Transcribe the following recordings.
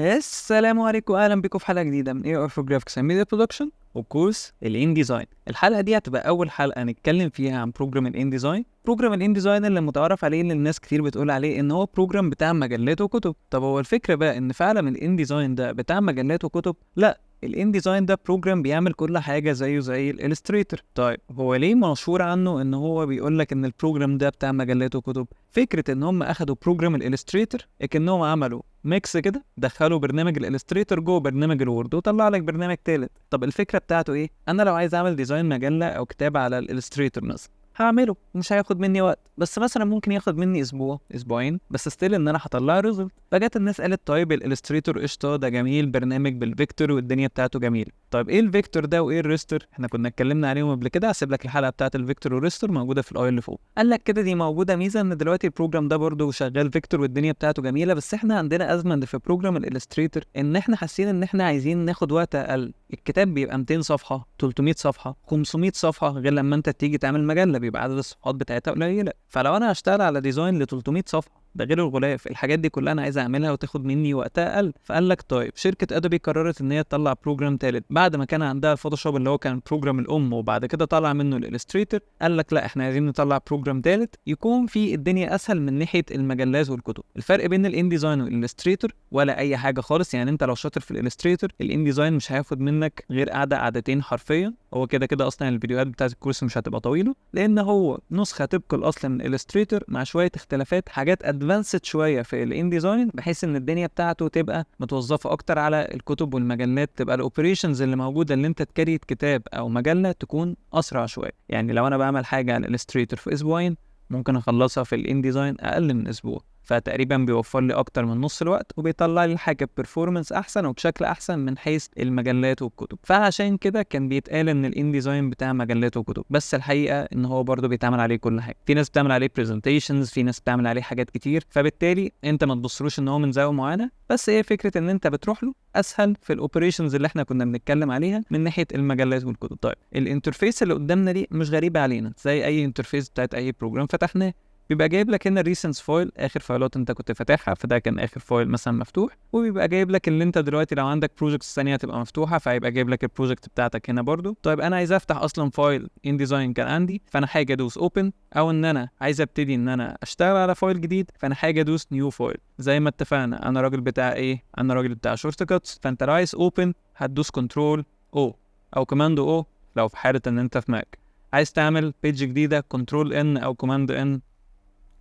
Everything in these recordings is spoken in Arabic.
السلام عليكم، اهلا بكم في حلقه جديده من اي فور جرافيكس اند ميديا برودكشن وكورس الان ديزاين. الحلقه دي هتبقى اول حلقه نتكلم فيها عن بروجرام الان ديزاين. بروجرام الان ديزاين اللي متعارف عليه، اللي الناس كتير بتقول عليه ان هو بروجرام بتاع مجلات وكتب. طب هو الفكره بقى ان فعلا الان ديزاين ده بتاع مجلات وكتب؟ لا، الان ديزاين ده بروجرام بيعمل كل حاجه زيه زي الالستريتور. طيب هو ليه مشهور عنه ان هو بيقول لك ان البروجرام ده بتاع مجلات وكتب؟ فكره ان هم اخدوا بروجرام الالستريتور اكنهم عملوا ميكس كده، دخلوا برنامج الالستريتور جوه برنامج الوورد وطلع لك برنامج تالت. طب الفكره بتاعته ايه؟ انا لو عايز اعمل ديزاين مجله او كتاب على الالستريتور مثلا، هعمله مش هياخد مني وقت، بس مثلا ممكن ياخد مني اسبوع اسبوعين، بس ستيل ان انا هطلع ريزلت. فجت الناس قالت طيب الالستريتور قشطه، ده جميل، برنامج بالفيكتور والدنيا بتاعته جميل. طيب ايه الفيكتور ده وايه الريستر؟ احنا كنا اتكلمنا عليهم قبل كده، هسيب لك الحلقه بتاعه الفيكتور والريستر موجوده في الاي اللي فوق. قال لك كده دي موجوده ميزه ان دلوقتي البروجرام ده برده شغال فيكتور والدنيا بتاعته جميله، بس احنا عندنا ازمه في بروجرام الالستريتور ان احنا حاسين ان احنا عايزين ناخد وقت اقل. الكتاب بيبقى 200 صفحه، 300 صفحه، 500 صفحه، غير لما انت تيجي تعمل مجله بيبقى عدد الصفحات بتاعتها قليله. فلو انا هشتغل على ديزاين ل 300 صفحه، ده غير الغلاف، الحاجات دي كلها انا عايز اعملها وتاخد مني وقتها اقل. فقال لك طيب شركه ادوبي قررت ان هي تطلع بروجرام ثالث بعد ما كان عندها الفوتوشوب اللي هو كان بروجرام الام وبعد كده طلع منه الالستريتور. قال لك لا، احنا عايزين نطلع بروجرام ثالث يكون فيه الدنيا اسهل من ناحيه المجلات والكتب. الفرق بين الان ديزاين والالستريتور ولا اي حاجه خالص. يعني انت لو شاطر في الالستريتور، الان ديزاين مش هياخد منك غير قعدتين حرفيا. هو كده كده اصلا الفيديوهات بتاعت الكورس مش هتبقى طويله، لان هو نسخه طبق الاصل من الالستريتور مع شويه اختلافات، حاجات ادفانسد شويه في الان ديزاين، بحيث ان الدنيا بتاعته تبقى متوظفه اكتر على الكتب والمجلات، تبقى الاوبريشنز اللي موجوده اللي انت تكريت كتاب او مجله تكون اسرع شويه. يعني لو انا بعمل حاجه على الالستريتور في اسبوعين، ممكن اخلصها في الان ديزاين اقل من اسبوع، فتقريبا بيوفر لي اكتر من نص الوقت وبيطلع لي الحاجه ببرفورمانس احسن وبشكل احسن من حيث المجلات والكتب. فعشان كده كان بيتقال ان الان ديزاين بتاع مجلات وكتب، بس الحقيقه ان هو برضه بيتعمل عليه كل حاجه. في ناس بتعمل عليه برزنتيشنز، في ناس بتعمل عليه حاجات كتير، فبالتالي انت ما تبصلوش ان هو من زاويه معينه، بس هي فكره ان انت بتروح له اسهل في الاوبريشنز اللي احنا كنا بنتكلم عليها من ناحيه المجلات والكتب. طيب الانترفيس اللي قدامنا دي مش غريبه علينا، زي اي انترفيس بتاعت اي بروجرام فتحناه، بيبقى جايب لك هنا الريسنس فايل، اخر فايلات انت كنت فاتحها، فده كان اخر فايل مثلا مفتوح، وبيبقى جايب لك اللي انت دلوقتي لو عندك بروجكتس ثانيه تبقى مفتوحه، فهيبقى جايب لك البروجكت بتاعتك هنا برضو. طيب انا عايز افتح اصلا فايل ان ديزاين كان عندي، فانا حاجه ادوس اوبن، او ان انا عايز ابتدي ان انا اشتغل على فايل جديد، فانا حاجه ادوس نيو فايل. زي ما اتفقنا انا راجل بتاع ايه؟ انا راجل بتاع شورت كاتس، فانت لو عايز اوبن هتدوس كنترول او او كوماند او لو في حاله ان انت في ماك. عايز تعمل بيج جديده كنترول ان او كوماند ان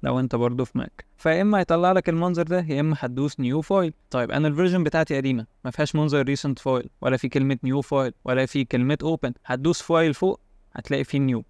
لو انت برضه في ماك. فيا اما هيطلع لك المنظر ده، يا اما هتدوس نيو فايل. طيب انا الفيرجن بتاعتي قديمه، ما فيهاش منظر ريسنت فايل، ولا في كلمه نيو فايل، ولا في كلمه اوبن. هتدوس فايل فوق هتلاقي فيه نيو.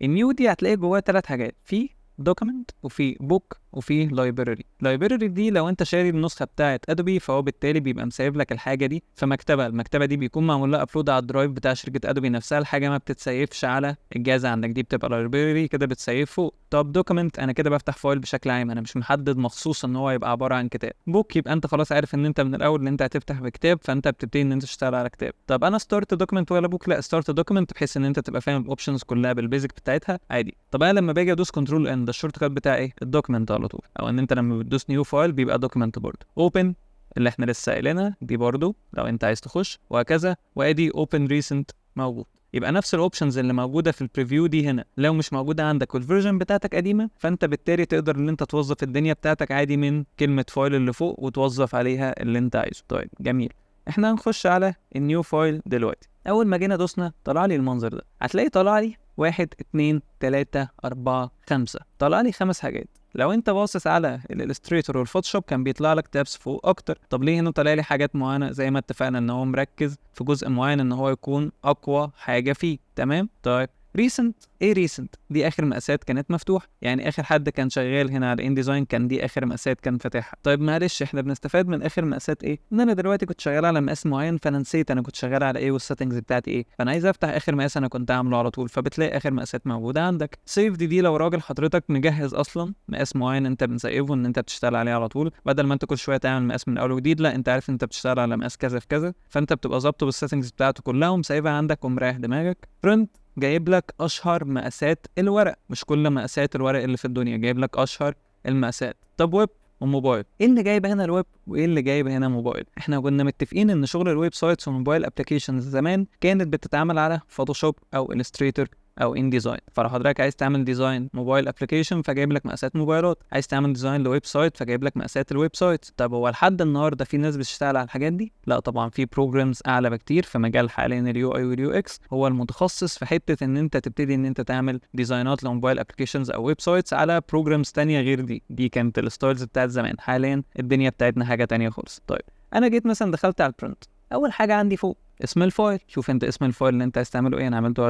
النيو دي هتلاقي جواها 3 حاجات، في دوكيمنت وفي بوك وفي لايبراري. لايبراري دي لو انت شاري النسخه بتاعه ادوبي، فهو بالتالي بيبقى مسيب لك الحاجه دي في مكتبه. المكتبه دي بيكون معمول لها ابلود على الدرايف بتاع شركه ادوبي نفسها، الحاجه ما بتتسيفش على الجهاز عندك، دي بتبقى لايبراري كده بتسيف فوق. طب دوكيمنت انا كده بفتح فايل بشكل عام، انا مش محدد مخصوص ان هو يبقى عباره عن كتاب. بوك يبقى انت خلاص عارف ان انت من الاول ان انت هتفتح بكتاب، فانت بتبتدي ان انت تشتغل على كتاب. طب انا ستارت دوكيمنت ولا بوك؟ لا، ستارت دوكيمنت، بحيث ان انت تبقى فاهم الاوبشنز كلها بالبيزك بتاعتها عادي. طب انا لما باجي ادوس كنترول ان، ده الشورت كات بتاع ايه؟ الدوكيمنت على طول. او ان انت لما بتدوس نيو فايل بيبقى دوكيمنت برضه. اوبن اللي احنا لسه قايلينها دي برضه لو انت عايز تخش، وهكذا. وادي اوبن ريسنت موجود. يبقى نفس الاوبشنز اللي موجوده في البريفيو دي هنا لو مش موجوده عندك والفيرجن بتاعتك قديمه، فانت بالتالي تقدر ان انت توظف الدنيا بتاعتك عادي من كلمه فايل اللي فوق وتوظف عليها اللي انت عايزه. طيب جميل، احنا هنخش على النيو فايل دلوقتي. اول ما جينا دوسنا طلع لي المنظر ده، هتلاقي طلع لي 1 2 3 4 5، طلع لي 5 حاجات. لو انت باصص على الالستريتور والفوتوشوب كان بيطلع لك تابس فوق اكتر. طب ليه هنا طلع لي حاجات معينه؟ زي ما اتفقنا ان هو مركز في جزء معين ان هو يكون اقوى حاجه فيه. تمام. طيب ريسنت، ايه ريسنت؟ دي اخر مقاسات كانت مفتوحه، يعني اخر حد كان شغال هنا على ان ديزاين كان دي اخر مقاسات كان فاتحها. طيب معلش احنا بنستفاد من اخر مقاسات ايه؟ ان انا دلوقتي كنت شغال على مقاس معين، فانا نسيت انا كنت شغال على ايه والسيتنجز بتاعتي ايه، فانا عايز افتح اخر مقاس انا كنت عامله على طول، فبتلاقي اخر مقاسات موجوده عندك. سيف دي لو راجل حضرتك مجهز اصلا مقاس معين انت بنسيفه ان انت بتشتغل عليه على طول، بدل ما انت كل شويه تعمل مقاس من اول وجديد، لا انت عارف انت بتشتغل على مقاس كذا في كذا، فانت بتبقى ظابطه بالسيتنجز بتاعته كلها ومسيفها عندك ومريح دماغك. برنت جايب لك اشهر مقاسات الورق، مش كل مقاسات الورق اللي في الدنيا، جايب لك اشهر المقاسات. طب ويب وموبايل. ايه اللي جايب هنا الويب وايه اللي جايب هنا موبايل؟ احنا كنا متفقين ان شغل الويب سايتس والموبايل ابلكيشنز زمان كانت بتتعامل على فوتوشوب او الستريتور او ان ديزاين. فلو حضرتك عايز تعمل ديزاين موبايل ابلكيشن فجايب لك مقاسات موبايلات، عايز تعمل ديزاين لويب سايت فجايب لك مقاسات الويب سايت. طب هو لحد النهارده في ناس بتشتغل على الحاجات دي؟ لا طبعا، في بروجرامز اعلى بكتير في مجال حاليا اليو اي واليو اكس، هو المتخصص في حته ان انت تبتدي ان انت تعمل ديزاينات لموبايل ابلكيشنز او ويب سايتس على بروجرامز تانية غير دي كانت الستايلز بتاعت زمان. حاليا الدنيا بتاعتنا حاجه تانية خالص. طيب انا جيت مثلا دخلت على البرنت، اول حاجه عندي فوق اسم الفايل. شوف انت اسم الفايل اللي انت عايز تعمله ايه. انا عملته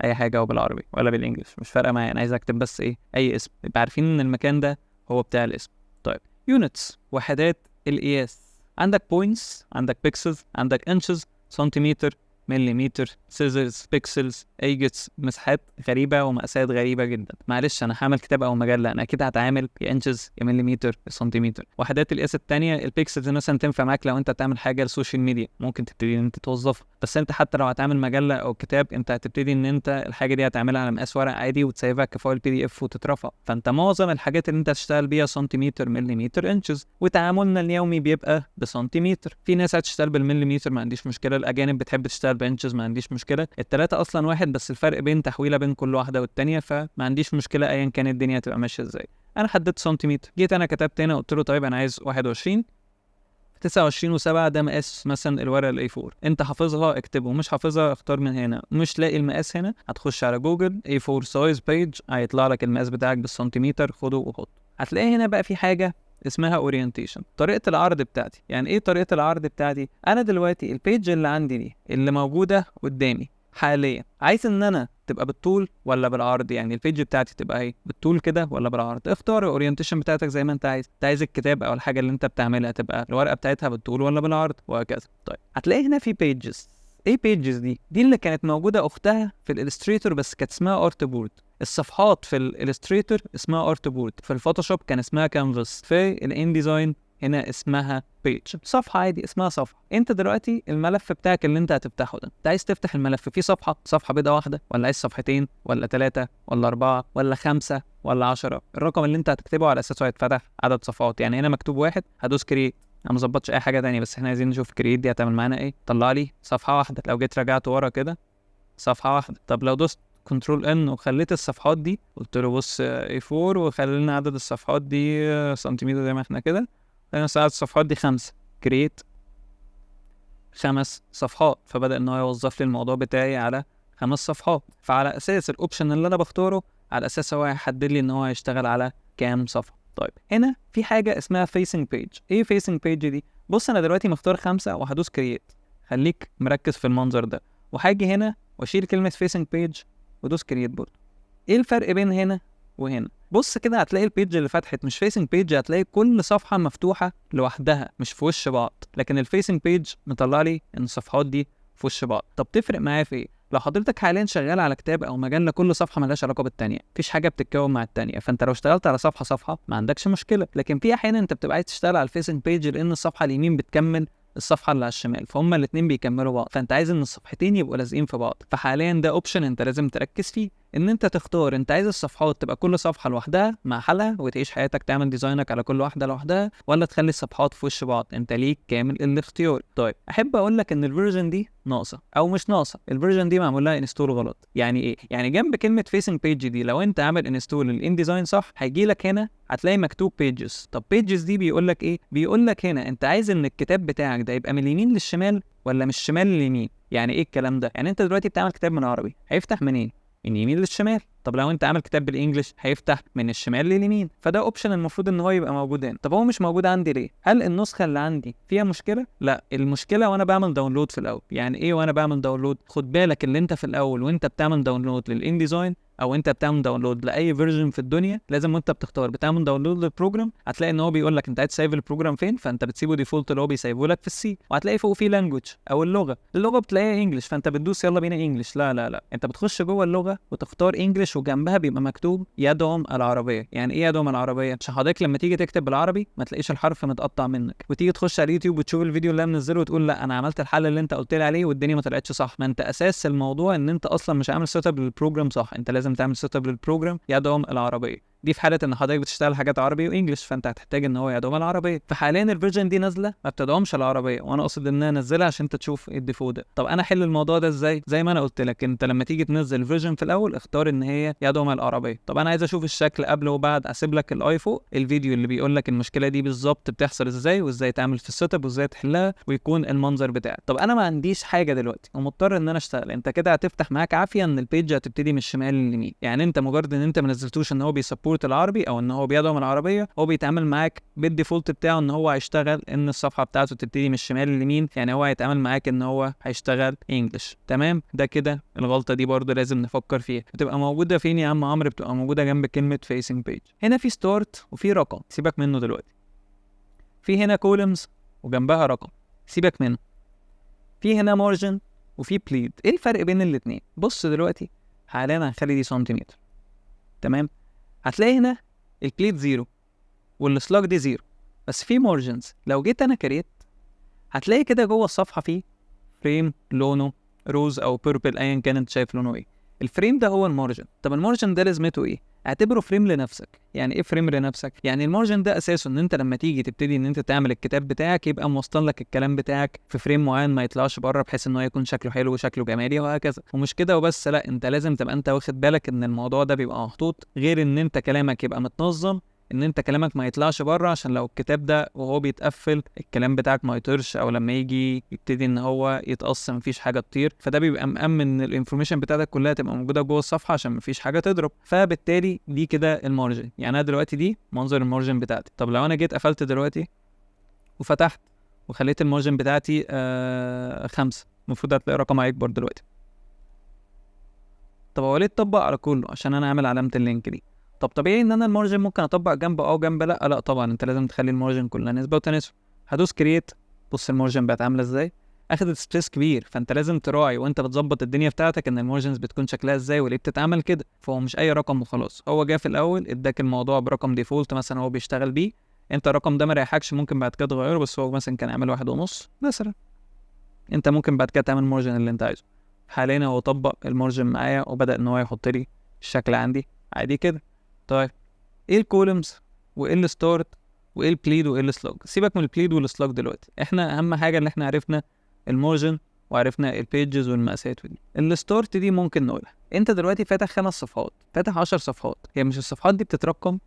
اي حاجه، او بالعربي ولا بالانجلش مش فارقه معايا، انا عايز اكتب بس ايه اي اسم، يبقى عارفين ان المكان ده هو بتاع الاسم. طيب يونتس، وحدات القياس، عندك بوينتس، عندك بيكسلز، عندك انشز، سنتيمتر، مليمتر، سيزرز، بيكسلز، ايجتس، مساحات غريبه ومقاسات غريبه جدا. معلش انا هعمل كتاب او مجله، انا اكيد هتعامل يا انشز يا مليمتر يا سنتيمتر. وحدات القياس الثانيه البيكسلز مثلا تنفع معاك لو انت تعمل حاجه للسوشيال ميديا، ممكن تبتدي ان انت توظفها. بس انت حتى لو هتعمل مجله او كتاب انت هتبتدي ان انت الحاجه دي هتعملها على مقاس ورق عادي وتسيبها كفايل بي دي اف وتترفع. فانت معظم الحاجات اللي انت هتشتغل بيها سنتيمتر، مليمتر، انشز، وتعاملنا اليومي بيبقى بسنتيمتر. في ناس هتشتغل بالمليمتر ما عنديش مشكله، الاجانب بتحب تشتغل بانشز ما عنديش مشكله، الثلاثه اصلا واحد بس الفرق بين تحويله بين كل واحده والثانيه، فما عنديش مشكله ايا كان الدنيا هتبقى ماشيه ازاي. انا حددت سنتيمتر، جيت انا كتبت هنا قلت له طيب انا عايز 21 29.7 ده مقاس مثلا الورقه الاي 4. انت حافظها اكتبه، مش حافظها اختار من هنا. مش لاقي المقاس هنا هتخش على جوجل اي 4 سايز بيج، هيطلع لك المقاس بتاعك بالسنتيمتر، خده وحطه. هتلاقي هنا بقى في حاجه اسمها اورينتيشن، طريقه العرض بتاعتي. يعني ايه طريقه العرض بتاعتي؟ انا دلوقتي البيج اللي عندي دي اللي موجوده قدامي حاليا عايز ان انا تبقى بالطول ولا بالعرض. يعني البيج بتاعتي تبقى ايه، بالطول كده ولا بالعرض؟ اختار الاورينتيشن بتاعتك زي ما انت عايز. انت عايز الكتاب او الحاجه اللي انت بتعملها تبقى الورقه بتاعتها بالطول ولا بالعرض، وهكذا. طيب هتلاقي هنا في بيجز. ايه بيجز دي اللي كانت موجوده اختها في الالستريتور بس كانت اسمها ارت بورد. الصفحات في الالستريتور اسمها ارت بورد، في الفوتوشوب كان اسمها كانفاس، في الان ديزاين هنا اسمها بيج. صفحه عادي اسمها صفحه. انت دلوقتي الملف بتاعك اللي انت هتفتحه ده، انت عايز تفتح الملف فيه صفحه بيضاء واحده، ولا عايز صفحتين ولا 3 ولا 4 ولا 5 ولا 10؟ الرقم اللي انت هتكتبه على اساسه هيتفتح عدد صفحات. يعني هنا مكتوب 1، هدوس كرييت، انا مظبطش اي حاجه تانية، بس احنا عايزين نشوف كرييت دي هتعمل معانا ايه. طلع لي صفحه واحده. لو جيت رجعت ورا كده صفحه واحده. طب لو دوست كنترول ان وخليت الصفحات دي، قلت له بص اي 4 وخلينا عدد الصفحات دي سنتيمتر زي ما احنا كده، خلينا عدد الصفحات دي 5، كرييت 5 صفحات، فبدأ ان هو يوظف لي الموضوع بتاعي على 5 صفحات. فعلى اساس الاوبشن اللي انا بختاره على اساس هو هيحدد لي ان هو هيشتغل على كام صفحه. طيب هنا في حاجه اسمها فيسنج بيج. ايه فيسنج بيج دي؟ بص انا دلوقتي مختار 5 وهدوس كرييت، خليك مركز في المنظر ده، وهاجي هنا واشيل كلمه فيسنج بيج ودوس كرييت برضه. ايه الفرق بين هنا وهنا؟ بص كده هتلاقي البيج اللي فتحت مش فيسنج بيج، هتلاقي كل صفحه مفتوحه لوحدها مش في وش بعض، لكن الفيسنج بيج مطلع لي ان الصفحات دي في وش بعض. طب تفرق معايا في ايه؟ لو حضرتك حاليا شغال على كتاب او مجله كل صفحه مالهاش علاقه بالثانيه، مفيش حاجه بتتكون مع الثانيه، فانت لو اشتغلت على صفحه ما عندكش مشكله. لكن في احيانا انت بتبقى عايز تشتغل على الفيسنج بيج لان الصفحه اليمين بتكمل الصفحه اللي على الشمال، فهم الاثنين بيكملوا بعض، فانت عايز ان الصفحتين يبقوا لازقين في بعض. فحاليا ده اوبشن انت لازم تركز فيه، ان انت تختار انت عايز الصفحات تبقى كل صفحه لوحدها مع حالها وتعيش حياتك تعمل ديزاينك على كل واحده لوحدها، ولا تخلي الصفحات في وش بعض. انت ليك كامل الاختيار. طيب احب اقول لك ان الفيرجن دي ناقصه او مش ناقصه، الفيرجن دي معمول لها انستول غلط. يعني ايه؟ يعني جنب كلمه فيسنج بيج دي لو انت عامل انستول للان ديزاين صح هيجي لك هنا هتلاقي مكتوب بيجز. طب بيجز دي بيقول لك ايه؟ بيقول لك هنا انت عايز ان الكتاب بتاعك ده يبقى من اليمين للشمال ولا من الشمال لليمين. يعني ايه الكلام ده؟ يعني انت دلوقتي بتعمل كتاب من عربي هيفتح منين؟ من يمين للشمال. طب لو انت عامل كتاب بالانجلش هيفتح من الشمال لليمين. فده اوبشن المفروض ان هو يبقى موجود هنا. طب هو مش موجود عندي ليه؟ هل النسخه اللي عندي فيها مشكله؟ لا، المشكله وانا بعمل داونلود في الاول. يعني ايه وانا بعمل داونلود؟ خد بالك اللي انت في الاول وانت بتعمل داونلود للان ديزاين او انت بتعمل داونلود لاي فيرجن في الدنيا، لازم وانت بتختار بتعمل داونلود للبروجرام هتلاقي ان هو بيقول لك انت عايز تسيف البروجرام فين، فانت بتسيبه ديفولت اللي هو بيسيبه لك في السي، وهتلاقي فوق فيه لانجوج او اللغه بتلاقيها انجلش، فانت بتدوس يلا بينا انجلش. لا انت بتخش جوه اللغه وتختار انجلش وجنبها بيبقى مكتوب يدعم العربيه. يعني ايه يدعم العربيه؟ عشان حضرتك لما تيجي تكتب بالعربي ما تلاقيش الحرف متقطع منك وتيجي تخش على اليوتيوب وتشوف الفيديو اللي انا منزله وتقول لا انا عملت الحل اللي انت قلت لي عليه والدنيا ما طلعتش صح. ما انت اساس الموضوع ان انت اصلا مش عامل سيت اب للبروجرام صح، انت لازم تعمل سيت اب للبروجرام يدعم العربيه. دي في حاله ان حضرتك بتشتغل حاجات عربي وانجلش، فانت هتحتاج ان هو يدعم العربيه. فحاليا الفيرجن دي نازله ما بتدعمش العربيه، وانا اقصد ان انا انزلها عشان انت تشوف ايه الديفو ده. طب انا احل الموضوع ده ازاي؟ زي ما انا قلت لك، انت لما تيجي تنزل الفيرجن في الاول اختار ان هي يدعم العربيه. طب انا عايز اشوف الشكل قبل وبعد، اسيب لك الاي فوق الفيديو اللي بيقول لك المشكله دي بالظبط بتحصل ازاي، وازاي تعمل في السيت اب، وازاي تحلها، ويكون المنظر بتاعك. طب انا ما عنديش حاجه دلوقتي ومضطر ان انا اشتغل. انت كده هتفتح معاك عافيه ان البيج هتبتدي من الشمال لليمين. يعني انت مجرد ان انت ما نزلتوش ان هو بيسبورت العربي او ان هو بيدعم العربيه، هو بيتعامل معاك بالديفولت بتاعه ان هو هيشتغل ان الصفحه بتاعته تبتدي من الشمال لليمين، يعني هو هيتعامل معاك ان هو هيشتغل انجلش. تمام؟ ده كده الغلطه دي برضه لازم نفكر فيها. بتبقى موجوده فين يا عم عمرو؟ بتبقى موجوده جنب كلمه فيسنج بيج. هنا في ستارت وفي رقم، سيبك منه دلوقتي. في هنا كولمز وجنبها رقم، سيبك منه. في هنا مارجن وفي بليد. ايه الفرق بين الاثنين؟ بص دلوقتي حاليا هنخلي دي سنتيمتر، تمام؟ هتلاقي هنا البليد 0 والسلاج دي 0، بس في مارجنز. لو جيت انا كريت هتلاقي كده جوه الصفحه فيه فريم لونه روز او بيربل، ايا كان انت شايف لونه ايه. الفريم ده هو المارجن. طب المارجن ده لازمته ايه؟ اعتبره فريم لنفسك. يعني ايه فريم لنفسك؟ يعني المارجن ده اساسه ان انت لما تيجي تبتدي ان انت تعمل الكتاب بتاعك يبقى موصل لك الكلام بتاعك في فريم معين، ما يطلعش بره، بحيث ان هو يكون شكله حلو وشكله جمالي وهكذا. ومش كده وبس، لا، انت لازم تبقى انت واخد بالك ان الموضوع ده بيبقى محطوط، غير ان انت كلامك يبقى متنظم، ان انت كلامك ما يطلعش بره، عشان لو الكتاب ده وهو بيتقفل الكلام بتاعك ما يطيرش، او لما يجي يبتدي ان هو يتقص مفيش حاجه تطير. فده بيبقى مأمن ان الانفورميشن بتاعتك كلها تبقى موجوده جوه الصفحه عشان مفيش حاجه تضرب. فبالتالي دي كده المارجن. يعني انا دلوقتي دي منظر المارجن بتاعتي. طب لو انا جيت قفلت دلوقتي وفتحت وخليت المارجن بتاعتي 5، المفروض هتلاقي رقم هيكبر دلوقتي. طب هو ليه اتطبق على كله؟ عشان انا اعمل علامه اللينك دي. طب طبيعي ان انا المارجن ممكن اطبق جنب جنب لا طبعا، انت لازم تخلي المارجن كلها نسبه وتناسب. هدوس كرييت، بص المارجن بقت عامله ازاي، اخدت سبيس كبير. فانت لازم تراعي وانت بتظبط الدنيا بتاعتك ان المارجنز بتكون شكلها ازاي وليه بتتعمل كده. فهو مش اي رقم وخلاص. هو جه في الاول اداك الموضوع برقم ديفولت مثلا هو بيشتغل بيه، انت الرقم ده ما ريحكش، ممكن بعد كده تغيره، بس هو مثلا كان عامل 1.5 مثلا، انت ممكن بعد كده تعمل المارجن اللي انت عايزه. حاليا هو طبق المارجن معايا وبدأ ان هو يحط لي الشكل عندي عادي كده. طيب ايه الكولمز وايه الستارت وايه البليد وايه السلاج؟ سيبك من البليد والسلاج دلوقتي، احنا اهم حاجه اللي احنا عرفنا المارجن وعرفنا البيجز والمقاسات. ودي الستارت دي ممكن نقولها. انت دلوقتي فاتح 5 صفحات، فاتح 10 صفحات، هي مش الصفحات دي بتترقم؟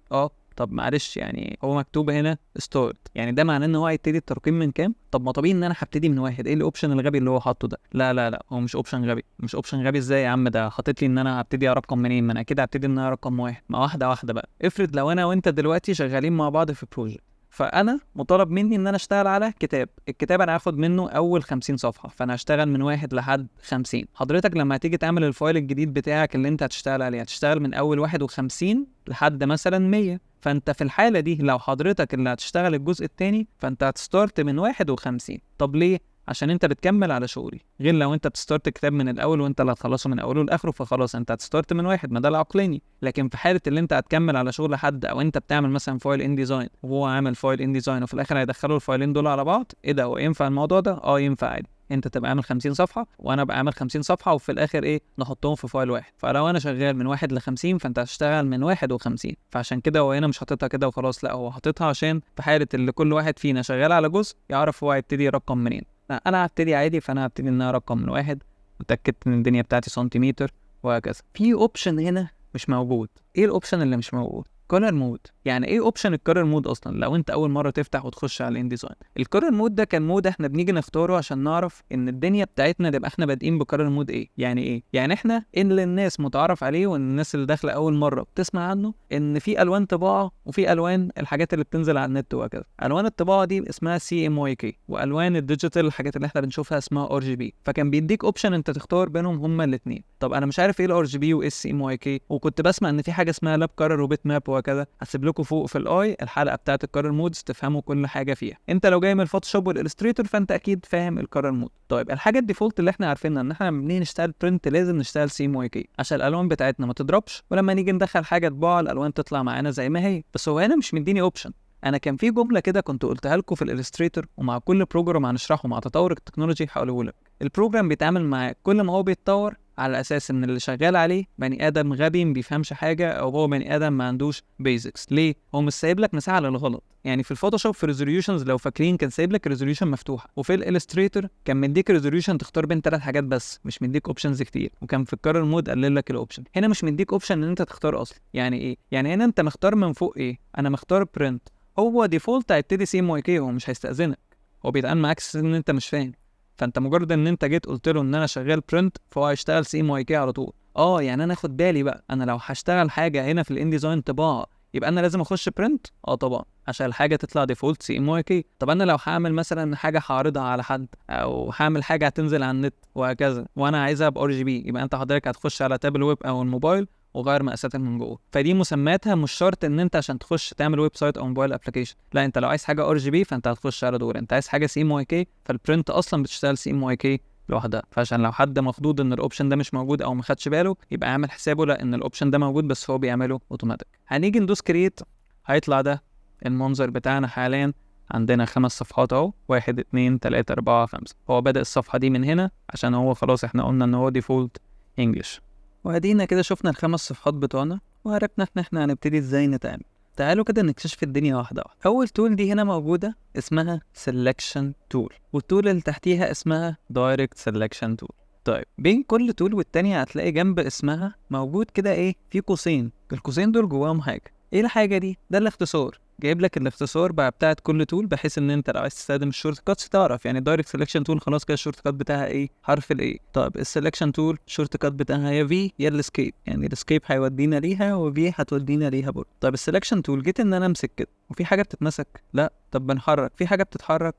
طب معلش، يعني هو مكتوب هنا ستارت، يعني ده معناه ان هو هيبتدي الترقيم من كام؟ طب ما طبيعي ان انا هبتدي من 1. ايه الاوبشن الغبي اللي هو حاطه ده؟ لا لا لا، هو مش اوبشن غبي. مش اوبشن غبي ازاي يا عم؟ ده حاطط لي ان انا هبتدي ارقم منين؟ ما انا كده هبتدي ان انا ارقم 1. ما واحده واحده بقى. افرض لو انا وانت دلوقتي شغالين مع بعض في بروجكت، فانا مطالب مني ان انا اشتغل على كتاب. الكتاب انا هاخد منه اول 50 صفحه، فانا هشتغل من 1 لحد 50. حضرتك لما هتيجي تعمل الفايل الجديد بتاعك اللي انت هتشتغل عليه، هتشتغل من اول 51 لحد مثلا 100. فانت في الحاله دي لو حضرتك اللي هتشتغل الجزء الثاني، فانت هتستارت من 51. طب ليه؟ عشان انت بتكمل على شغلي، غير لو انت بتستارت كتاب من الاول وانت اللي هتخلصه من اوله لاخره، فخلاص انت هتستارت من 1، ما ده العقلاني. لكن في حاله اللي انت هتكمل على شغل حد، او انت بتعمل مثلا فايل ان ديزاين وهو عامل فايل ان ديزاين، وفي الاخر هيدخلوا الفايلين دول على بعض، ايه ده؟ هو ينفع الموضوع ده؟ ينفع عادي. انت تبقى عامل 50 صفحه وانا ابقى عامل 50 صفحه، وفي الاخر ايه؟ نحطهم في فايل واحد. فلو انا شغال من 1 ل50، فانت هتشتغل من 51. فعشان كده هو هنا مش حاططها كده وخلاص، لا، هو حاططها عشان في حاله اللي كل واحد فينا شغال على جزء يعرف هو هيبتدي يرقم منين. لا، انا هبتدي عادي، فانا هبتدي ان انا ارقم من 1، وتاكدت ان الدنيا بتاعتي سنتيمتر وهكذا. في اوبشن هنا مش موجود. ايه الاوبشن اللي مش موجود؟ كولر مود. يعني ايه اوبشن الكولر مود اصلا؟ لو انت اول مره تفتح وتخش على الانديزاين، الكولر مود ده كان مود احنا بنيجي نختاره عشان نعرف ان الدنيا بتاعتنا نبقى احنا بادئين بكولر مود ايه. يعني ايه؟ يعني احنا اللي الناس متعارف عليه، وان الناس اللي داخله اول مره بتسمع عنه، ان في الوان طباعه وفي الوان الحاجات اللي بتنزل على النت وكذا. الوان الطباعه دي اسمها CMYK، والوان الديجيتال الحاجات اللي احنا بنشوفها اسمها RGB. فكان بيديك اوبشن انت تختار بينهم هما الاثنين. طب انا مش عارف ايه الRGB وايه CMYK، وكنت بسمع ان في حاجه اسمها لاب كولر وبيت ماب وكذا. هسيب لكم فوق في الاي الحلقه بتاعه الكولر مودز تفهموا كل حاجه فيها. انت لو جاي من الفوتوشوب والالستريتور فانت اكيد فاهم الكولر مود. طيب الحاجه الديفولت اللي احنا عارفينها ان احنا لما بنيجي نشتغل برنت لازم نشتغل CMYK عشان الالوان بتاعتنا ما تضربش، ولما نيجي ندخل حاجه طباعه الالوان تطلع معانا زي ما هي. بس هو هنا مش مديني اوبشن. انا كان في جمله كده كنت قلتها لكم في الالستريتور، ومع كل بروجرام هنشرحه مع تطور التكنولوجي هقوله لك. البروجرام بيتعامل معاك كل ما هو بيتطور على اساس ان اللي شغال عليه بني ادم غبي ما بيفهمش حاجه، او هو بني ادم ما عندوش بيزكس. ليه؟ هو مش سايب لك مساحه للغلط. يعني في الفوتوشوب في ريزوليوشنز لو فاكرين كان سايب لك ريزوليوشن مفتوحه، وفي الالستريتور كان مديك ريزوليوشن تختار بين 3 حاجات بس، مش مديك اوبشنز كتير، وكان في الكارر مود قلل لك الاوبشن. هنا مش مديك اوبشن ان انت تختار اصلا. يعني ايه؟ يعني هنا انت مختار من فوق ايه؟ انا مختار برنت، هو ديفولت هيبتدي سي ام واي كي، هو مش هيستأذنك، هو بيتعامل معاك ان انت مش فاهم. فانت مجرد ان انت جيت قلت له ان انا شغال برنت، فهو هيشتغل سي ام واي كي على طول. يعني انا اخد بالي بقى، انا لو هشتغل حاجه هنا في الان ديزاين طباعه يبقى انا لازم اخش برنت. طبعا عشان الحاجه تطلع ديفولت سي ام واي كي. طب انا لو هعمل مثلا حاجه هعرضها على حد، او هعمل حاجه هتنزل على النت وهكذا، وانا عايزها بار جي بي، يبقى انت حضرتك هتخش على تاب الويب او الموبايل وغير مقاساتك من جوه. فدي مسمياتها مش شرط ان انت عشان تخش تعمل ويب سايت او موبايل ابلكيشن، لا، انت لو عايز حاجه ار جي بي فانت هتخش على دول. انت عايز حاجه سي ام واي كي، فالبرنت اصلا بتشتغل سي ام واي كي لوحدها. فعشان لو حد مخضوض ان الاوبشن ده مش موجود او ما خدش باله، يبقى عامل حسابه لا، ان الاوبشن ده موجود بس هو بيعمله اوتوماتيك. هنيجي ندوس كرييت، هيطلع ده المنظر بتاعنا حاليا. عندنا 5 صفحات اهو، 1 2 3 4 5. هو بدأ الصفحه دي من هنا عشان هو خلاص احنا قلنا ان هو ديفولت انجلش. وادينا كده شفنا ال5 صفحات بتوعنا، وعرفنا احنا هنبتدي ازاي نتعامل. تعالوا كده نكتشف الدنيا واحدة واحدة. أول تول دي هنا موجودة اسمها Selection Tool، والتول اللي تحتيها اسمها Direct Selection Tool. طيب بين كل تول والتانية هتلاقي جنب اسمها موجود كده ايه، في قوسين. القوسين دول جواهم حاجة. ايه الحاجة دي؟ ده الاختصار. جايب لك الاختصار بقى بتاعت كل تول، بحيث ان انت لو عايز تستخدم الشورت كاتس تعرف. يعني دايركت سelection تول خلاص كده الشورت كات بتاعها ايه؟ حرف الاي. طيب السelection تول الشورت كات بتاعها يا في يا الاسكيب، يعني الاسكيب هيودينا ليها وفي هتودينا ليها برضه. طيب السelection تول جيت ان انا امسك كده، وفي حاجه بتتمسك؟ لا. طب بنحرك، في حاجه بتتحرك؟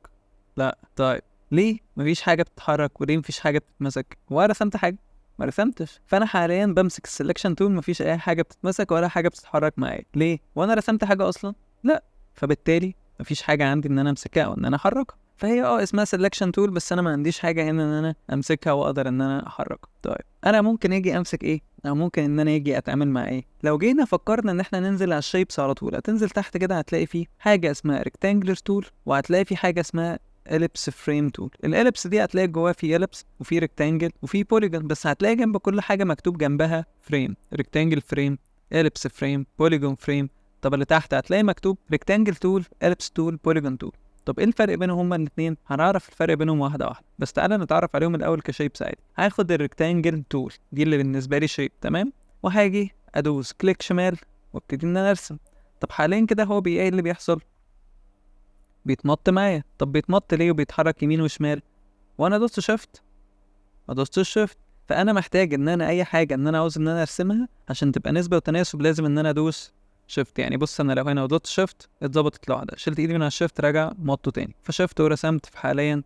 لا. طيب ليه مفيش حاجه بتتحرك وليه مفيش حاجه بتتمسك؟ وانا رسمت حاجه؟ ما رسمتش. فانا حاليا بمسك السelection تول، مفيش اي حاجه بتتمسك ولا حاجه بتتحرك معايا. ليه؟ وانا رسمت حاجه اصلا؟ لا. فبالتالي مفيش حاجه عندي ان انا امسكها او ان انا احركها. فهي اسمها سelection tool، بس انا ما عنديش حاجه هنا ان انا امسكها واقدر ان انا احركها. طيب انا ممكن اجي امسك ايه، او ممكن ان انا اجي اتعامل مع ايه؟ لو جينا فكرنا ان احنا ننزل على الشيبس على طول، هتنزل تحت كده هتلاقي فيه حاجه اسمها rectangular tool، وهتلاقي فيه حاجه اسمها ellipse frame tool. الاليبس دي هتلاقي جواها في ellipse وفي rectangle وفي polygon، بس هتلاقي جنب كل حاجه مكتوب جنبها frame، rectangle frame، ellipse frame، polygon frame. طب اللي تحت هتلاقي مكتوب rectangle tool، ellipse tool، polygon tool. طب ايه الفرق بينهم هما الاثنين؟ هنعرف الفرق بينهم واحده واحده، بس تعالى نتعرف عليهم الاول كشيبس عادي. هاخد الريكتانجل تول دي اللي بالنسبه لي شيب، تمام، وهاجي ادوس كليك شمال وابتدي ان انا ارسم. طب حاليا كده هو ايه اللي بيحصل؟ بيتمط معايا. طب بيتمط ليه وبيتحرك يمين وشمال وانا دوست شيفت؟ ما دوستش شيفت. فانا محتاج ان انا اي حاجه ان انا عاوز ان انا ارسمها عشان تبقى نسبه وتناسب، لازم ان انا ادوس شيفت. يعني بص انا لو هنا دوت شيفت اتظبطت لوحدها، شلت ايدي من على الشيفت رجع مطه تاني، فشيفت ورسمت، في حاليا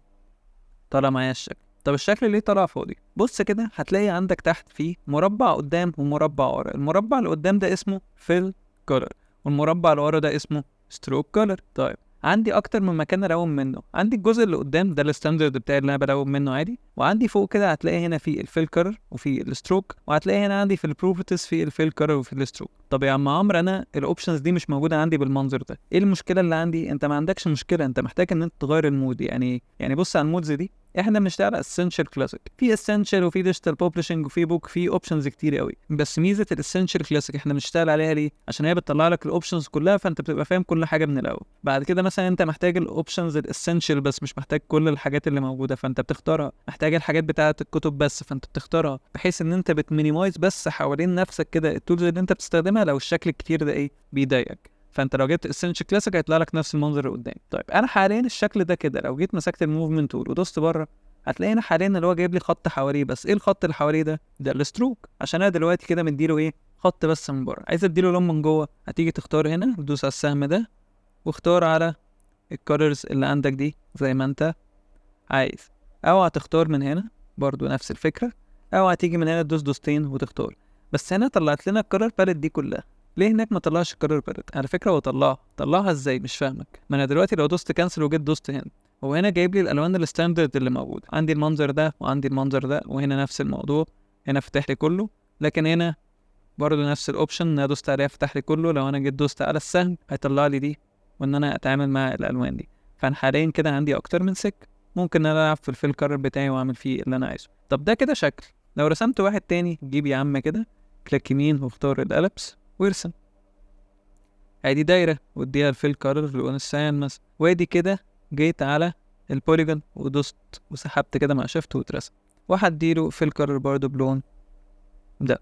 طلع معايا الشكل. طب الشكل ليه طلع فاضي؟ بص كده هتلاقي عندك تحت فيه مربع قدام ومربع ورا. المربع اللي قدام ده اسمه fill color، والمربع اللي ورا ده اسمه stroke color. طيب عندي اكتر من مكان الون منه. عندي الجزء اللي قدام ده الستاندرد بتاعي اللي انا بلون منه عادي، وعندي فوق كده هتلاقي هنا في الفيل كلر وفي الستروك، وهتلاقي هنا عندي في البروبرتيز في الفيل كلر وفي الستروك. طب يا عم عمرو انا الاوبشنز دي مش موجوده عندي بالمنظر ده، ايه المشكله اللي عندي؟ انت ما عندكش مشكله، انت محتاج ان انت تغير المود. يعني بص على المودز دي، احنا بنشتغل اسينشال كلاسيك، في اسينشال وفي ديجيتال ببلشنج وفي بوك، في اوبشنز كتير قوي. بس ميزه الاسينشال كلاسيك احنا بنشتغل عليها ليه؟ عشان هي بتطلع لك الاوبشنز كلها، فانت بتبقى فاهم كل حاجه من الاول. بعد كده مثلا انت محتاج الاوبشنز الاسينشال بس مش محتاج كل الحاجات اللي موجوده، فانت بتختارها. محتاج الحاجات بتاعه الكتب بس، فانت بتختارها، بحيث ان انت بتمينيمايز بس حوالين نفسك كده التولز اللي انت بتستخدمها لو الشكل الكتير ده ايه بيضايقك. فانت لو جبت اسينشال كلاسيك هيطلع لك نفس المنظر اللي قدام. طيب انا حاليا الشكل ده كده لو جيت مسكت الموفمنت تول ودوست بره، هتلاقي هنا حاليا اللي هو جايب لي خط حواليه بس. ايه الخط اللي حواليه ده؟ ده الستروك، عشان انا دلوقتي كده مديله ايه؟ خط بس من بره. عايز اديله لون من جوه، هتيجي تختار هنا وتدوس على السهم ده واختار على الكولرز اللي عندك دي زي ما انت عايز، او هتختار من هنا برضو نفس الفكره، او هتيجي من هنا تدوس دوستين وتختار. بس هنا طلعت لنا الكولر باليت دي كلها، ليه هناك ما طلعش الكولر باليت؟ على فكره هو طلعها ازاي؟ مش فاهمك. ما انا دلوقتي لو دوست كانسل وجيت دوست هنا، هو هنا جايب لي الالوان الستاندرد اللي موجوده عندي، المنظر ده وعندي المنظر ده، وهنا نفس الموضوع، هنا فتح لي كله. لكن هنا برضو نفس الاوبشن، انا دوست عليها فتح لي كله. لو انا جيت دوست على السهم هيطلع لي دي، وان انا اتعامل مع الالوان دي. فانا حاليا كده عندي اكتر من سك، ممكن ان انا العب في الفيل كارر بتاعي واعمل فيه اللي انا عايزه. طب ده كده شكل. لو رسمت واحد تاني جيب يا عم كده، كليك يمين واختار الاليبس وارسم. ادي دايره واديها الفيل كارر لونسان مثلا، وادي كده جيت على البوليجون ودوست وسحبت كده مع شيفت واترسم، وهديله فيل كارر برضه بلون ده.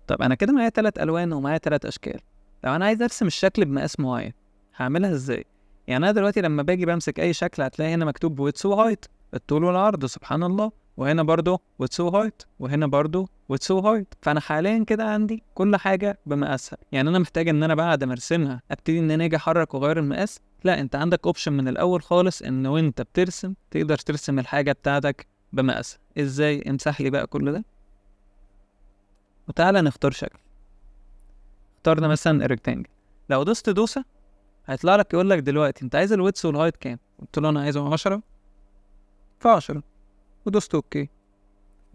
طب انا كده معايا 3 الوان ومعايا 3 اشكال. لو انا عايز ارسم الشكل بمقاس معين هعملها ازاي؟ يعني انا دلوقتي لما باجي بمسك اي شكل هتلاقي هنا مكتوب ويدث وهايت، الطول والعرض، سبحان الله، وهنا برضو ويدث وهايت، وهنا برضو ويدث وهايت. فانا حاليا كده عندي كل حاجه بمقاسها. يعني انا محتاج ان انا بعد ما ارسمها ابتدي ان انا اجي احرك واغير المقاس؟ لا، انت عندك اوبشن من الاول خالص ان وانت بترسم تقدر ترسم الحاجه بتاعتك بمقاسها. ازاي؟ امسح لي بقى كل ده وتعالى نختار شكل. اخترنا مثلا الريكتانجل. لو دوست دوسه هيطلع لك يقول لك دلوقتي انت عايز الويدث والهايت كام؟ قلت له انا عايزه 10 في 10 ودوست اوكي،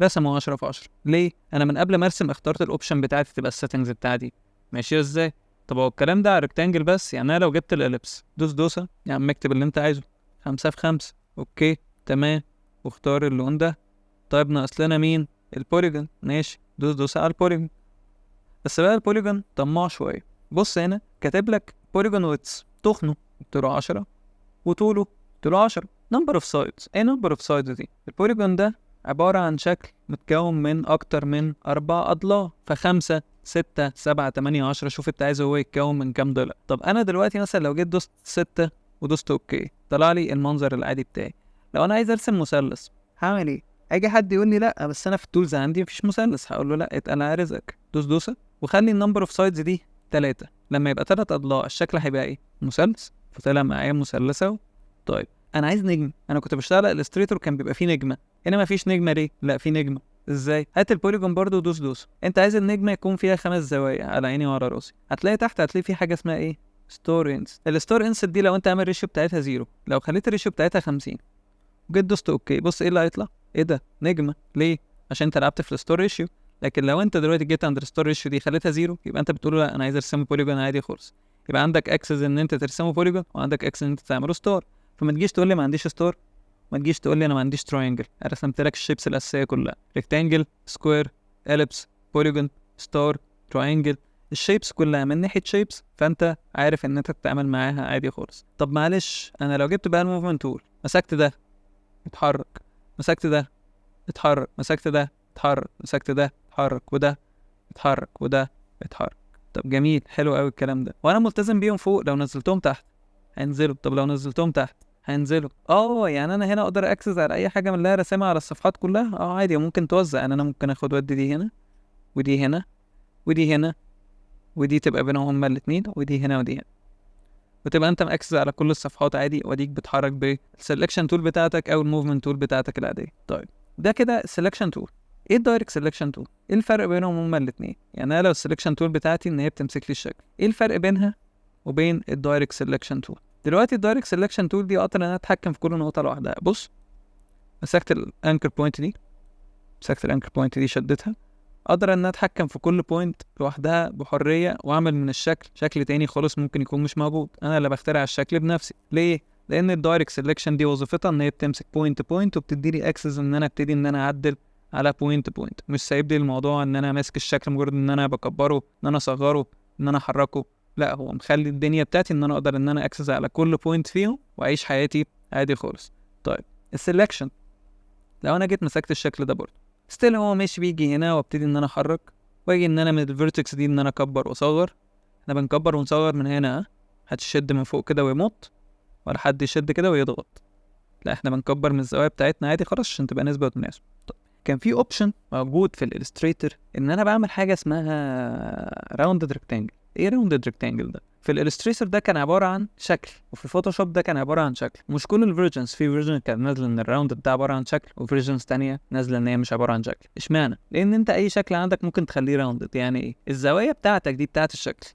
رسمه 10 في 10. ليه؟ انا من قبل ما ارسم اخترت الاوبشن بتاعتي تبقى السيتنجز بتاعتي ماشيه ازاي. طب هو الكلام ده على الريكتانجل بس، يعني انا لو جبت الاليبس دوسه يا عم اكتب اللي انت عايزه 5 في 5 اوكي تمام، واختار اللون ده. طيب ناقص لنا مين؟ البوليجون. ماشي، دوسه على البوليجون. بس بقى البوليجون طماع شويه. بص هنا كاتب لك بوليجون ويدث تخنه، قلت له 10، وطوله قلت له 10. نمبر اوف سايدز، ايه نمبر اوف سايدز دي؟ البوليجون ده عبارة عن شكل متكون من أكتر من 4 أضلاع، ف5 6 7 8 10. شوف انت عايزه هو يتكون من كام ضلع. طب أنا دلوقتي مثلا لو جيت دوست 6 ودوست أوكي طلع لي المنظر العادي بتاعي. لو أنا عايز أرسم مثلث هعمل إيه؟ أجي حد يقول لي لأ بس أنا في التولز عندي مفيش مثلث، هقول له لأ اتقل على رزقك، دوسة وخلي النمبر اوف سايدز دي 3. لما يبقى 3 أضلاع الشكل هيبقى إيه؟ مثلث. فطلع معايا مثلث أهو. طيب انا عايز نجم. انا كنت بشتغل على الستريتور كان بيبقى فيه نجمه، هنا مفيش نجمه. ليه؟ لا في نجمه. ازاي؟ هات البوليجون برضو ودوس. انت عايز النجمه يكون فيها 5 زوايا، على عيني وعلى راسي. هتلاقي تحت هتلاقي في حاجه اسمها ايه؟ ستور انس. الستور انس دي لو انت عامل الريشيو بتاعتها 0، لو خليت الريشيو بتاعتها 50 وجيت دوست اوكي، بص ايه اللي هيطلع؟ ايه ده؟ نجمه. ليه؟ عشان انت لعبت في الستور ريشيو. لكن لو انت دلوقتي جيت عند الستور ريشيو دي خليتها 0، يبقى انت بتقول لا انا عايز ارسم بوليجون عادي خالص. يبقى عندك اكسس ان انت ترسمه بوليجون، وعندك اكسس ان انت تعمله ستور. فما تجيش تقول لي ما عنديش ستور، ما تجيش تقول لي انا ما عنديش تراينجل. انا رسمت لك الشيبس الاساسيه كلها: ريكتانجل، سكوير، اليبس، بوليجون، ستار، تراينجل. الشيبس كلها من ناحيه شيبس، فانت عارف ان انت تتعامل معاها عادي خالص. طب معلش انا لو جبت بقى الموفمنت تول، مسكت ده اتحرك، مسكت ده اتحرك، مسكت ده اتحرك، مسكت ده اتحرك، وده اتحرك، وده اتحرك. طب جميل، حلو قوي الكلام ده، وانا ملتزم بيهم فوق. لو نزلتهم تحت هينزلوا. طب لو نزلتهم تحت هينزلوا. يعني انا هنا اقدر اكسس على اي حاجه من اللي انا راسمها على الصفحات كلها. عادي، ممكن توزع. يعني انا ممكن اخد ودي دي هنا ودي هنا ودي هنا، ودي تبقى بينهم هما الاثنين، ودي هنا ودي هنا، وتبقى انت مأكسس على كل الصفحات عادي، واديك بتحرك بالسلكشن تول بتاعتك او الموفمنت تول بتاعتك العاديه. طيب ده كده السلكشن تول. ايه الدايركت سلكشن تول؟ ايه الفرق بينهم هما الاثنين؟ يعني انا لو السلكشن تول بتاعتي ان هي بتمسك لي الشكل، ايه الفرق بينها وبين الدايركت سلكشن تول؟ دلوقتي الدايركت سلكشن تول دي اقدر ان انا اتحكم في كل نقطه لوحدها. بص، مسكت الانكر بوينت دي، مسكت الانكر بوينت دي شدتها، اقدر ان انا اتحكم في كل بوينت لوحدها بحريه، واعمل من الشكل شكل تاني خالص ممكن يكون مش موجود. انا اللي بخترع الشكل بنفسي. ليه؟ لان الدايركت سيلكشن دي وظيفتها ان هي بتمسك بوينت بوينت وبتدي لي اكسس ان انا ابتدي ان انا اعدل على بوينت بوينت. مش سايب لي الموضوع ان انا ماسك الشكل مجرد ان انا بكبره، ان انا اصغره، ان انا احركه. لا، هو مخلي الدنيا بتاعتي ان انا اقدر ان انا اكسس على كل بوينت فيهم واعيش حياتي عادي خالص. طيب السلكشن، لو انا جيت مسكت الشكل ده برضه ستيل هو مش بيجي هنا وابتدي ان انا احرك واجي ان انا من الفيرتكس دي ان انا اكبر واصغر. احنا بنكبر ونصغر من هنا، هتشد من فوق كده ويمط، ولا حد يشد كده ويضغط. لا، احنا بنكبر من الزوايا بتاعتنا عادي خلاص عشان تبقى نسبة وتناسب. طب كان في اوبشن موجود في الالستريتور ان انا بعمل حاجه اسمها راوندد ريكتانجل. ايه راوندد ريكتانجل ده؟ في الالستريتور ده كان عباره عن شكل، وفي فوتوشوب ده كان عباره عن شكل. مش كل الفيرجنز، في فيرجن كان نازله ان الراوندد ده عباره عن شكل، وفيرجنز تانية نازله ان هي مش عباره عن شكل. اشمعنى؟ لان انت اي شكل عندك ممكن تخليه راوندد. يعني ايه؟ الزوايا بتاعتك دي بتاعت الشكل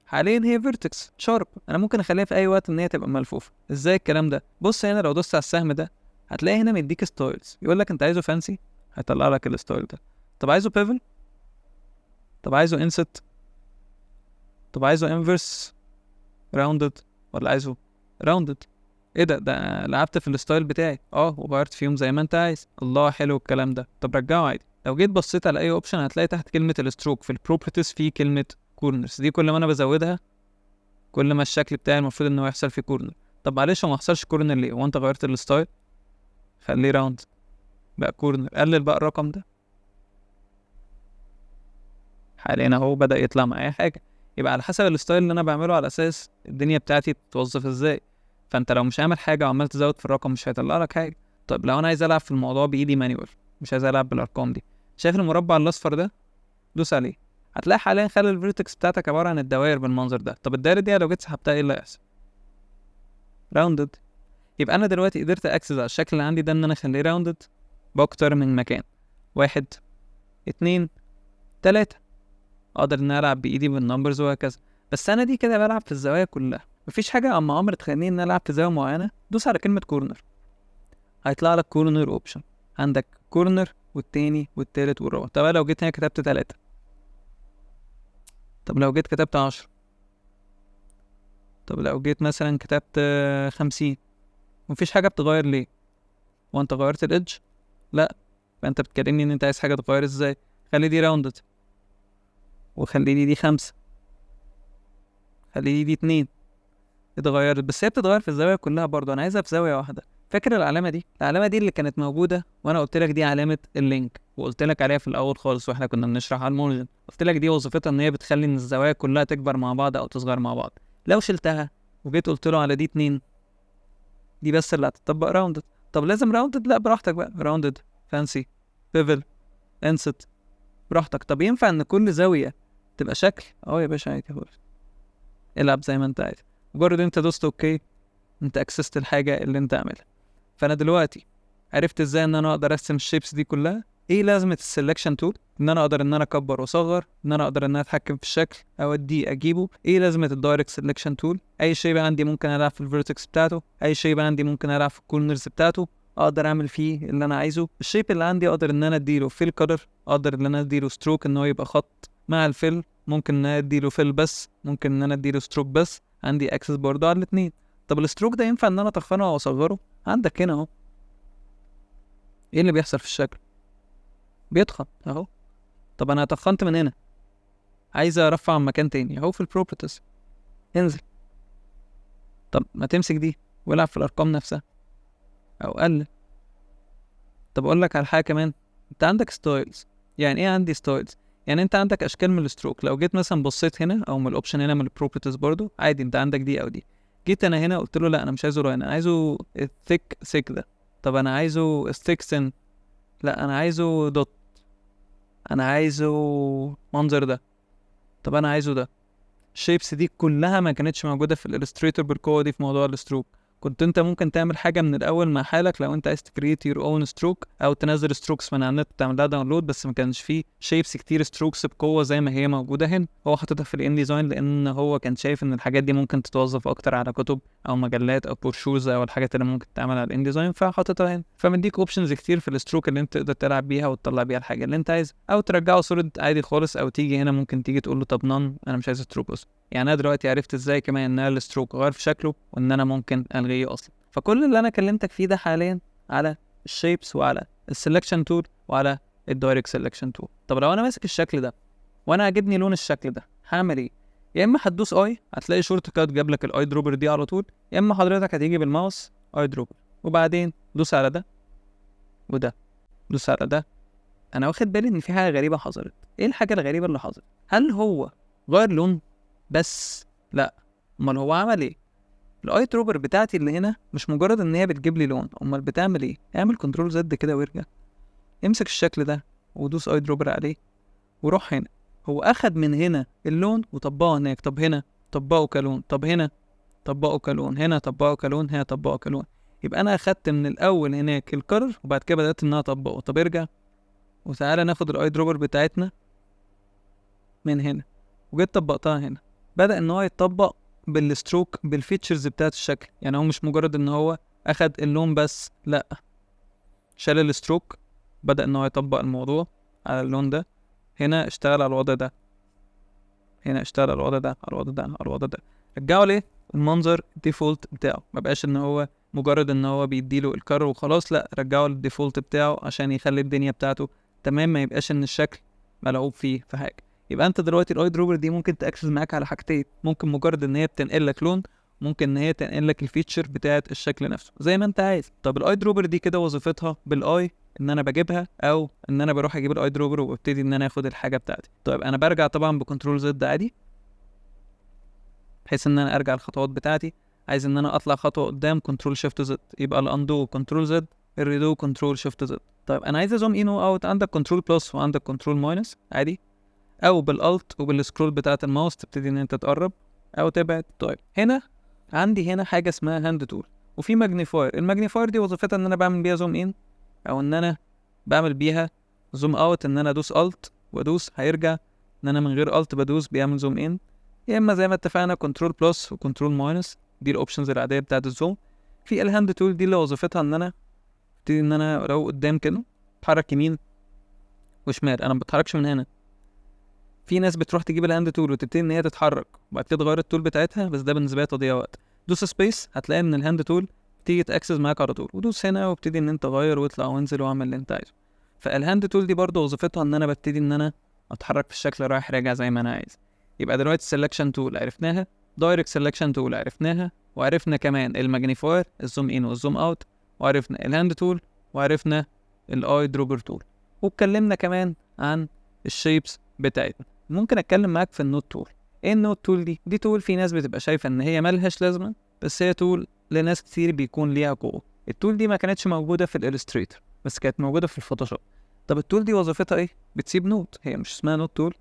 حاليا هي فيرتكس شارب، انا ممكن اخليها في اي وقت ان هي تبقى ملفوفه. ازاي الكلام ده؟ بص هنا لو دوست على السهم ده هتلاقي هنا مديك ستايلز، يقول لك انت عايزه فانسي هيطلع لك الستايل ده. طب عايزه بيفل، طب عايزه انست، طب عايزه انفرس راوندد، ولا عايزه راوندد. ايه ده لعبت في الستايل بتاعي وغيرت فيهم زي ما انت عايز. الله، حلو الكلام ده. طب رجعه عادي، لو جيت بصيت على اي اوبشن هتلاقي تحت كلمه الستروك في البروبرتيز في كلمه كورنرز، دي كل ما انا بزودها كل ما الشكل بتاعي المفروض انه يحصل فيه كورنر. طب معلش هو ما حصلش كورنر ليه؟ هو انت غيرت الستايل؟ خليه راوند بقى كورنر، قلل بقى الرقم ده. حاليا اهو بدأ يطلع معايا حاجه. يبقى على حسب الستايل اللي انا بعمله على اساس الدنيا بتاعتي بتتوظف ازاي. فانت لو مش عامل حاجه وعمال تزود في الرقم مش هيطلع لك حاجه. طب لو انا عايز العب في الموضوع بايدي مانيوال، مش عايز العب بالارقام دي، شايف المربع الاصفر ده؟ دوس عليه هتلاقي حاليا خلى الفيرتكس بتاعتك عباره عن الدوائر بالمنظر ده. طب الدايره دي لو جيت سحبتها ايه اللي هيحصل؟ راوندد. يبقى انا دلوقتي قدرت اكسس على الشكل اللي عندي ده ان انا اخليه راوندد باكتر من مكان، 1 2 3، اقدر ان انا العب بايدي بالنمبرز وهكذا. بس انا دي كده بلعب في الزوايا كلها، مفيش حاجه اما عمر تخليني ان انا العب في زاويه معينه. دوس على كلمه كورنر هيطلع لك كورنر اوبشن، عندك كورنر والتاني والتالت والرابع. طب لو جيت هنا كتبت 3، طب لو جيت كتبت 10، طب لو جيت مثلا كتبت 50، مفيش حاجه بتغير ليه؟ وانت غيرت الادج؟ لا. فانت بتكلمني ان انت عايز حاجه تتغير ازاي؟ خلي دي راوندد، وخلي دي 5، خلي دي 2. اتغيرت بس هي بتتغير في الزاويه كلها برضو، انا عايزها في زاويه واحده. فاكر العلامه دي؟ العلامه دي اللي كانت موجوده وانا قلت لك دي علامه اللينك، وقلت لك عليها في الاول خالص واحنا كنا بنشرح على المورجن. قلت لك دي وظيفتها ان هي بتخلي ان الزوايا كلها تكبر مع بعض او تصغر مع بعض. لو شلتها وجيت قلت له على دي 2، دي بس اللي هتطبق راوندد. طب لازم راوندد؟ لا، براحتك بقى، راوندد، فانسي، بيفل، انست، براحتك. طب ينفع ان كل زاويه تبقى شكل؟ يا باشا عادي خالص، العب زي ما انت عايز. مجرد انت دوست اوكي انت اكسست الحاجه اللي انت عاملها. فانا دلوقتي عرفت ازاي ان انا اقدر ارسم الشيبس دي كلها. ايه لازمه السلكشن تول؟ ان انا اقدر ان انا اكبر واصغر، ان انا اقدر ان انا اتحكم في الشكل اوديه اجيبه. ايه لازمه الدايركت سلكشن تول؟ اي شيء بقى عندي ممكن العب في الفيرتكس بتاعته، اي شيء بقى عندي ممكن العب في الكورنرز بتاعته، اقدر اعمل فيه اللي انا عايزه. الشيب اللي عندي اقدر ان انا اديله فيل كلر، اقدر ان انا اديله ستروك ان هو يبقى خط مع الفيل، ممكن ان انا اديله فيل بس، ممكن ان انا اديله ستروك بس. عندي اكسس برضه على الاثنين. طب الستروك ده ينفع ان انا اتخنه واصغره؟ عندك هنا اهو. ايه اللي بيحصل في الشكل؟ بيتخن اهو. طب انا اتخنت من هنا، عايز ارفع عن مكان تاني، اهو في البروبرتيز انزل. طب ما تمسك دي والعب في الارقام نفسها او قلل. طب اقول لك على حاجه كمان، انت عندك ستايلز. يعني ايه عندي ستايلز؟ يعني انت عندك اشكال من الستروك. لو جيت مثلا بصيت هنا او من الاوبشن هنا من البروبرتيز برضو عادي، انت عندك دي او دي. جيت انا هنا قلت له لا انا مش عايزه لاين، انا عايزه الثيك سيك ده. طب انا عايزه ستيك سن، لا انا عايزه دوت، انا عايزه منظر ده، طب انا عايزه ده. الشيبس دي كلها ما كانتش موجوده في الالستريتور بالقوه دي في موضوع الستروك. كنت انت ممكن تعمل حاجه من الاول مع حالك لو انت عايز تكريت يور اون ستروك او تنزل ستروكس من على النت تعمل لها داونلود، بس ما كانش فيه شيبس كتير ستروكس بقوه زي ما هي موجوده هنا. هو حاططها في الان ديزاين لان هو كان شايف ان الحاجات دي ممكن تتوظف اكتر على كتب او مجلات او بروشورز او الحاجات اللي ممكن تعمل على الان ديزاين، فحاططها هنا. فمديك اوبشنز كتير في الستروك اللي انت تقدر تلعب بيها وتطلع بيها الحاجه اللي انت عايزها، او ترجعه سوليد عادي خالص، او تيجي هنا ممكن تيجي تقول له طب نون انا مش عايز ستروك اصلا. يعني انا دلوقتي عرفت ازاي كمان ان انا الستروك غير في شكله وان انا ممكن الغيه اصلا. فكل اللي انا كلمتك فيه ده حاليا على الشيبس وعلى السلكشن تول وعلى الدايركت سلكشن تول. طب لو انا ماسك الشكل ده وانا عاجبني لون الشكل ده هعمل ايه؟ يا اما هتدوس اي هتلاقي شورت كات جاب لك الاي دروبر دي على طول، يا اما حضرتك هتيجي بالماوس اي دروبر وبعدين دوس على ده وده، دوس على ده. انا واخد بالي ان في حاجه غريبه حصلت. ايه الحاجه الغريبه اللي حصلت؟ هل هو غير لون بس؟ لا. امال هو عمل ايه؟ الاي دروبر بتاعتي اللي هنا مش مجرد ان هي بتجيب لي لون، امال بتعمل ايه؟ اعمل كنترول زد كده وارجع امسك الشكل ده ودوس اي دروبر عليه وروح هنا. هو اخد من هنا اللون وطبقه هناك. طب هنا طبقه كلون، طب هنا طبقه كلون، هنا طبقه كلون، هنا طبقه كلون. يبقى انا اخدت من الاول هناك الكرر وبعد كده بدات ان انا اطبقه. طب ارجع وتعالى ناخد الاي دروبر بتاعتنا من هنا وجيت طبقتها هنا. بدأ ان هو يتطبق بالستروك بالفيتشرز بتاعت الشكل. يعني هو مش مجرد ان هو اخد اللون بس، لا، شال الستروك، بدأ ان هو يطبق الموضوع على اللون ده. هنا اشتغل على الوضع ده، هنا اشتغل على الوضع ده، على الوضع ده، على الوضع ده. رجعوا ليه المنظر الديفولت بتاعه، ما بقاش ان هو مجرد ان هو بيديله الكر وخلاص، لا، رجعوا الديفولت بتاعه عشان يخلي الدنيا بتاعته تمام، ما يبقاش ان الشكل ملعوب فيه في حاجه. يبقى انت دلوقتي الاي دروبر دي ممكن تاكسس معاك على حاجتين، ممكن مجرد ان هي بتنقل لك لون، ممكن ان هي تنقل لك الفيتشر بتاعه الشكل نفسه زي ما انت عايز. طب الاي دروبر دي كده وظيفتها بالاي ان انا بجيبها، او ان انا بروح اجيب الاي دروبر وابتدي ان انا اخد الحاجه بتاعتي. طيب انا برجع طبعا بكنترول زد عادي، بحيث ان انا ارجع الخطوات بتاعتي. عايز ان انا اطلع خطوه قدام كنترول شيفت زد، يبقى الاندو كنترول زد، الريدو كنترول شيفت زد. طيب انا عايز ازوم ان واوت، عندك كنترول بلس وعندك كنترول ماينس عادي، او بالالت وبالسكرول بتاعه الماوس تبتدي ان انت تقرب او تبعد. طيب هنا عندي هنا حاجه اسمها هاند تول، وفي ماجنيفاير. الماجنيفاير دي وظيفتها ان انا بعمل بيها زوم ان، او ان انا بعمل بيها زوم اوت. ان انا ادوس الت وادوس هيرجع، ان انا من غير الت بدوس بيعمل زوم ان. يا اما زي ما اتفقنا كنترول بلس وكنترول ماينس، دي الاوبشنز العاديه بتاعه الزوم. في الهاند تول دي اللي وظيفتها ان انا ابتدي ان انا لو قدام كده اتحرك يمين وشمال، انا ما بتحركش من هنا. في ناس بتروح تجيب الهاند تول وتبتدي ان هي تتحرك وبعد كده تغير التول بتاعتها، بس ده بالنسبه لي تضييع وقت. دوس سبيس هتلاقي ان الهاند تول تيجي تاكسس معاك على طول، ودوس هنا وابتدي ان انت تغير واطلع وانزل واعمل اللي انت عايزه. فالهاند تول دي برضه وظيفتها ان انا ببتدي ان انا اتحرك في الشكل رايح راجع زي ما انا عايز. يبقى دلوقتي السلكشن تول عرفناها، دايركت سلكشن تول عرفناها، وعرفنا كمان الماجنيفاير الزوم ان والزوم اوت، وعرفنا الهاند تول، وعرفنا الاي دروبر تول، واتكلمنا كمان عن الشيبس بتاعتنا. ممكن اتكلم معاك في النوت تول. ايه النوت تول دي؟ دي تول في ناس بتبقى شايفه ان هي ملهاش لازمه، بس هي تول لناس كتير بيكون ليها قوه. التول دي ما كانتش موجوده في الالستريتور، بس كانت موجوده في الفوتوشوب. طب التول دي وظيفتها ايه؟ بتسيب نوت. هي مش اسمها نوت تول؟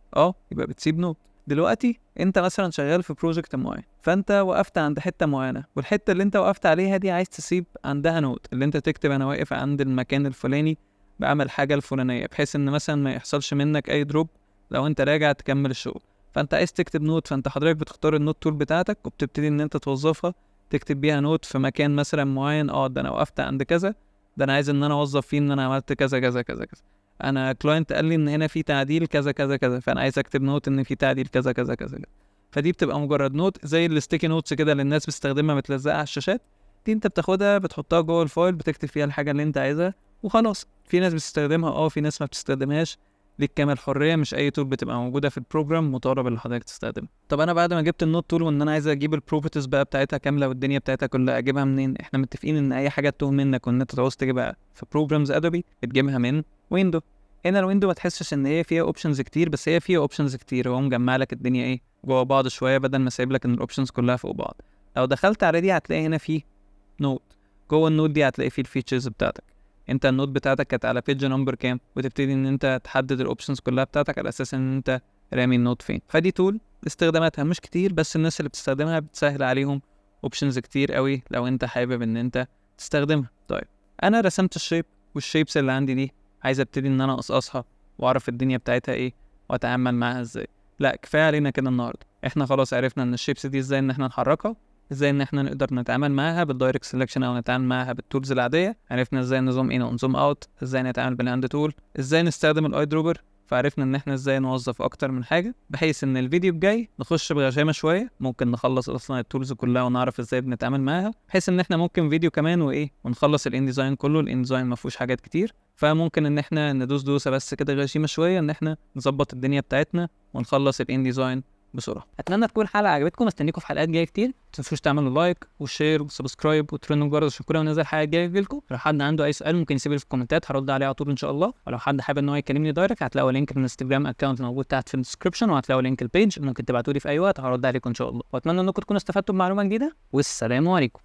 يبقى بتسيب نوت. دلوقتي انت مثلا شغال في بروجكت معين، فانت وقفت عند حته معينه، والحته اللي انت وقفت عليها دي عايز تسيب عندها نوت، اللي انت تكتب انا واقف عند المكان الفلاني بعمل حاجه الفلانيه، بحيث ان مثلا ما يحصلش منك اي دروب لو انت راجع تكمل الشغل. فانت عايز تكتب نوت، فانت حضرتك بتختار النوت تول بتاعتك وبتبتدي ان انت توظفها، تكتب بيها نوت في مكان مثلا معين. ده انا وقفت عند كذا، ده انا عايز ان انا اوظف فيه ان انا عملت كذا كذا كذا كذا. انا كلاينت قال لي ان هنا في تعديل كذا كذا كذا، فانا عايز اكتب نوت ان في تعديل كذا كذا كذا كذا. فدي بتبقى مجرد نوت زي الستيكي نوتس كده اللي الناس بتستخدمها متلزقه على الشاشات. دي انت بتاخدها بتحطها جوه الفايل، بتكتب فيها الحاجه اللي انت عايزها وخلاص. في ناس بتستخدمها في ناس ما بتستخدمهاش، ليك كامل حريه، مش اي تول بتبقى موجوده في البروجرام مطالب اللي حضرتك تستخدمها. طب انا بعد ما جبت النوت تول وان انا عايز اجيب البروبرتيز بقى بتاعتها كامله والدنيا بتاعتها كلها، اجيبها منين؟ احنا متفقين ان اي حاجه تتوه منك وان انت تعوز تجيبها في بروجرامز ادوبي بتجيبها من ويندو. هنا الويندو ما تحسش ان هي فيها اوبشنز كتير، بس هي فيها اوبشنز كتير، هو مجمع لك الدنيا ايه جوه بعض شويه، بدل ما سايب لك ان الاوبشنز كلها فوق بعض. لو دخلت على دي هتلاقي هنا في نوت، جوه النوت دي هتلاقي فيه الفيتشرز بتاعتك. انت النوت بتاعتك كانت على بيج نمبر كام، وتبتدي ان انت تحدد الاوبشنز كلها بتاعتك على اساس ان انت رامي النوت فين. فدي تول استخداماتها مش كتير، بس الناس اللي بتستخدمها بتسهل عليهم اوبشنز كتير قوي لو انت حابب ان انت تستخدمها. طيب انا رسمت الشيب، والشيبس اللي عندي دي عايز ابتدي ان انا اقصقصها واعرف الدنيا بتاعتها ايه واتعامل معاها ازاي. لا كفايه علينا كده النهارده، احنا خلاص عرفنا ان الشيبس دي ازاي ان احنا نحركها، ازاي ان احنا نقدر نتعامل معاها بالدايركت سيلكشن او نتعامل معاها بالتولز العاديه، عرفنا ازاي نزوم ان ونزوم اوت، ازاي نتعامل بالهاند تول، ازاي نستخدم الاي دروبر. فعرفنا ان احنا ازاي نوظف اكتر من حاجه، بحيث ان الفيديو الجاي نخش بغشامه شويه، ممكن نخلص اصلا التولز كلها ونعرف ازاي بنتعامل معاها، بحيث ان احنا ممكن فيديو كمان ونخلص الان كله. الان ما فيهوش حاجات كتير، فممكن ان احنا ندوس دوسه بس كده غشيمه شويه ان احنا نظبط الدنيا بتاعتنا ونخلص الان بسرعه. اتمنى تكون الحلقه عجبتكم، استنيكم في حلقات جايه كتير. ما تنسوش تعملوا لايك وشير وسبسكرايب وترنوا الجرس عشان كل ما ننزل حلقه جايه يجيلكم. لو حد عنده اي سؤال ممكن يسيبه في الكومنتات، هرد عليه على طول ان شاء الله. ولو حد حابب ان هو يكلمني دايركت هتلاقوا لينك الانستجرام اكونت موجود تحت في الديسكربشن، وهتلاقوا لينك البيج ممكن تبعتوا لي في اي وقت، هرد عليكم ان شاء الله. واتمنى انكم تكونوا استفدتوا بمعلومه جديده، والسلام عليكم.